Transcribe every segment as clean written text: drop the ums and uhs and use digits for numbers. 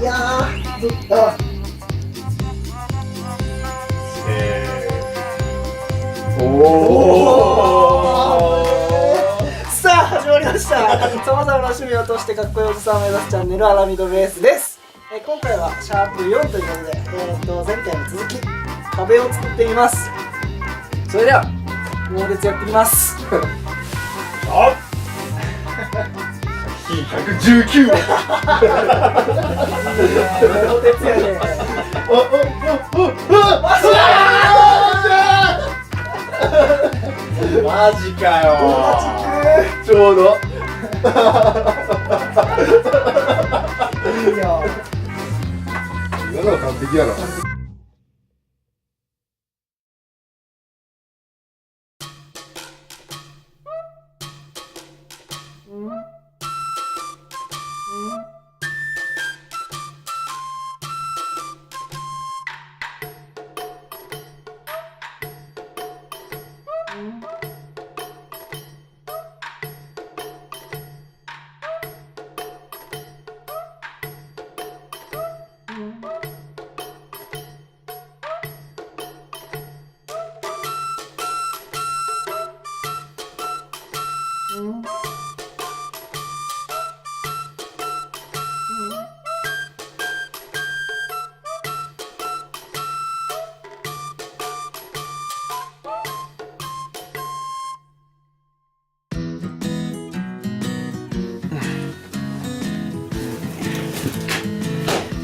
いやー、どったさあ始まりました。さまざまな趣味を通してかっこいいおじさんを目指すチャンネルアラミドベースです。今回はシャープ4ということで、前回の続き壁を作ってみます。それでは猛烈やってみます。あ119話猛烈やね。マジかよちょうどいいよ。今のは完璧やろ。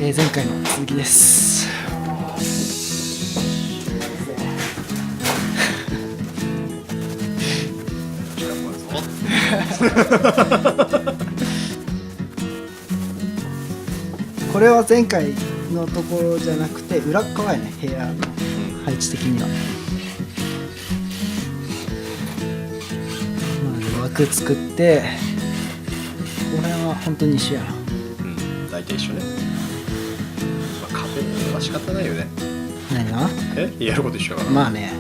前回の続きです。これは前回のところじゃなくて裏側やね、部屋の配置的には。まあ、枠作ってこれは本当に一緒やな。大体一緒ね。まあ、壁は仕方ないよね。何が？やること一緒だから。まあね。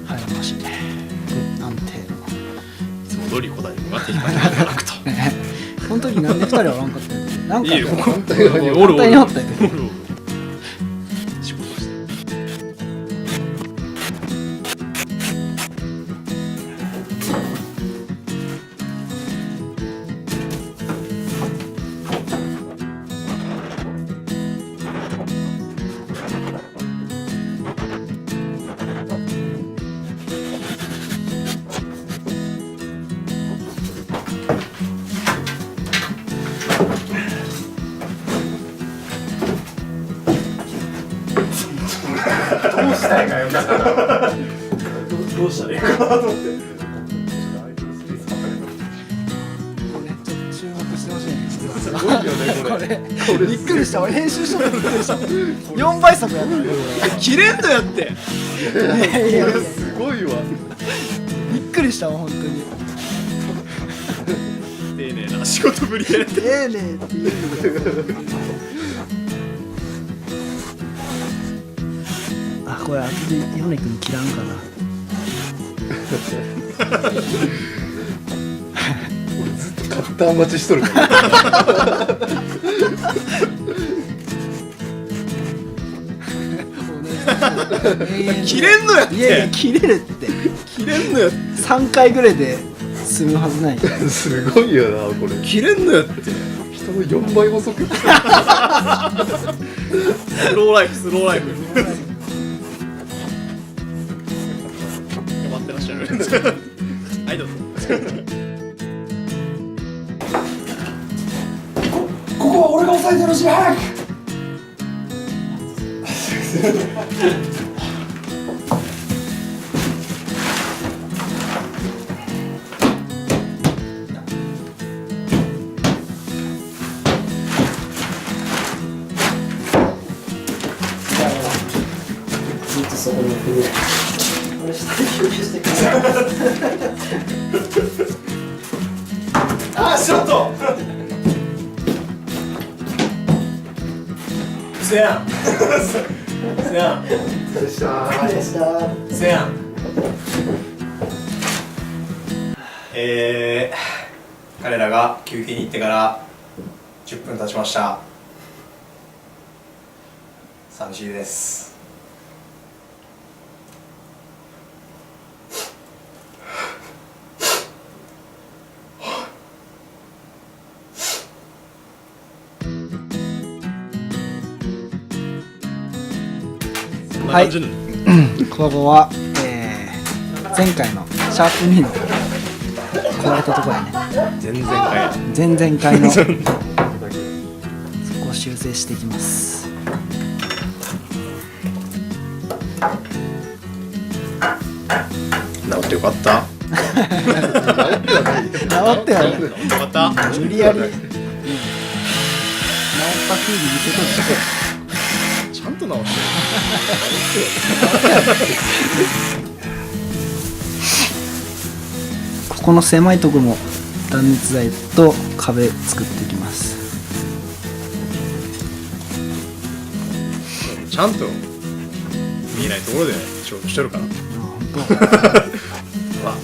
はい、マジで安定のいつも通り答えに向かっていかなくと。この時なんで2人はおらんかったんだ。なんかいいよ、反対側におるおる反対におったんやけど。仕事してどうしたいかよ。どうしたらいいかなと思って。これちょっと注目してほしいね。すごいよねこれ。びっくりした。俺編集しとったびっくりした。4倍速やった。切れんのやって。いやこれすごいわ。びっくりしたわ本当に。丁寧な仕事ぶりやれて。丁寧って言うんだよ。あ、これ後で米君切らんかな。俺ずっとカッター待ちしとるから切れんのやって。いやいや切れるって切れんのやって。 3回ぐらいで済むはずない。すごいよなこれ。切れんのやって。人の4倍細く。スローライフスローライフ。ってらっしゃるはいどうぞここは俺が押さえてほしい早くずっとそこに来る俺下で休憩してくださいあーちょっとせやんせやんでしたせやん彼らが休憩に行ってから10分経ちました。寂しいです。はい、ここは、前回のシャープ2の壊れたところやね。前々回のそこを修正していきます。治ってよかった。治ってはない。よかった。無理やり治った風に見せといて。ちゃんと直してるここの狭いところも断熱材と壁作っていきます。ちゃんと見えないところで仕事してるから。まあ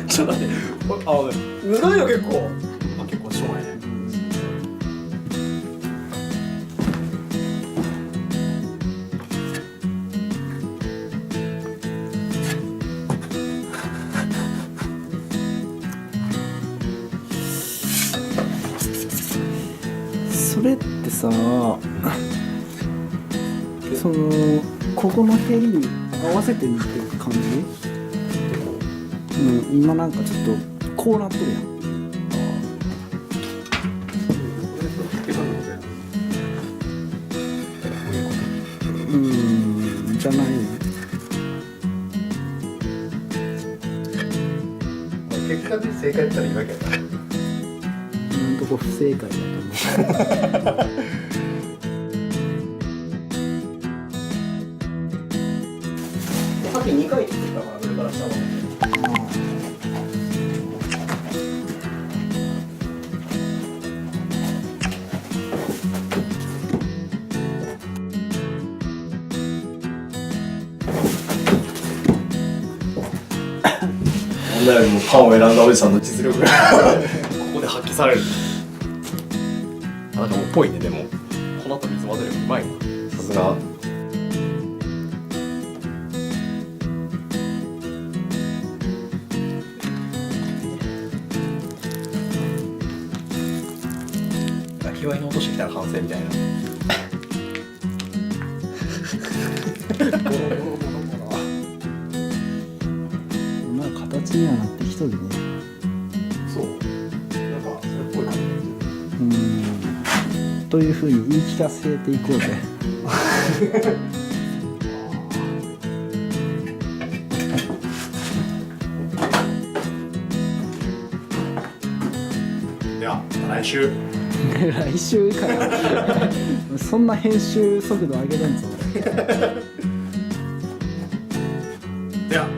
ちょっと待って、ぬるいよ結構。結構しょうがないね。それってさ、そのここの辺に合わせて塗ってる感じ？今なんかちょっとこうなっとるやん。じゃないよ。結果で正解だったらいいわけやな。今んとこ不正解だと思う。さっき2回って言ったから上から下まで。問題よりもパンを選んだおじさんの実力がここで発揮される。なんかもうっぽいね。でも粉と水混ぜるのうまいな。さすが。卑猥に落としてきたら完成みたいな。まあ形にはなってきとるね。そう。なんかそれっぽい感じ。というふうに言い聞かせていこうぜ。では来週。来週からそんな編集速度上げれんぞ。では。